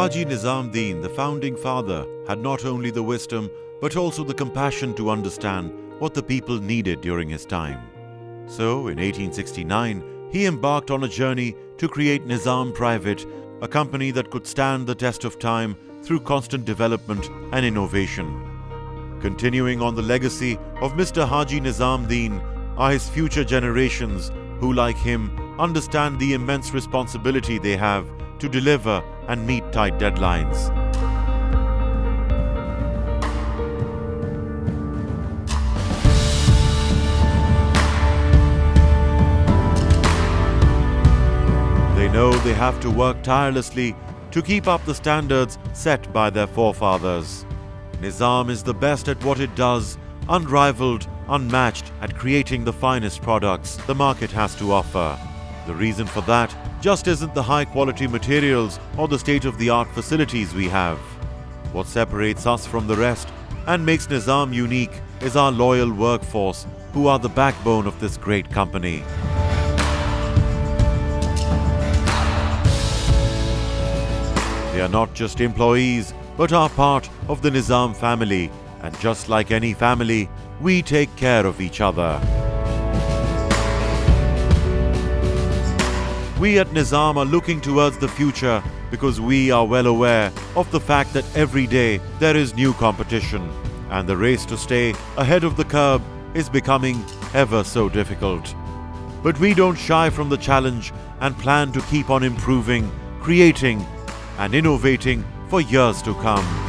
Haji Nizam Din, the founding father, had not only the wisdom but also the compassion to understand what the people needed during his time. So, in 1869, he embarked on a journey to create Nizam Private, a company that could stand the test of time through constant development and innovation. Continuing on the legacy of Mr. Haji Nizam Din are his future generations who, like him, understand the immense responsibility they have to deliver and meet tight deadlines. They know they have to work tirelessly to keep up the standards set by their forefathers. Nizam is the best at what it does, unrivaled, unmatched at creating the finest products the market has to offer. The reason for that just isn't the high-quality materials or the state-of-the-art facilities we have. What separates us from the rest and makes Nizam unique is our loyal workforce, who are the backbone of this great company. They are not just employees, but are part of the Nizam family, and just like any family, we take care of each other. We at Nizam are looking towards the future because we are well aware of the fact that every day there is new competition, and the race to stay ahead of the curve is becoming ever so difficult. But we don't shy from the challenge and plan to keep on improving, creating, and innovating for years to come.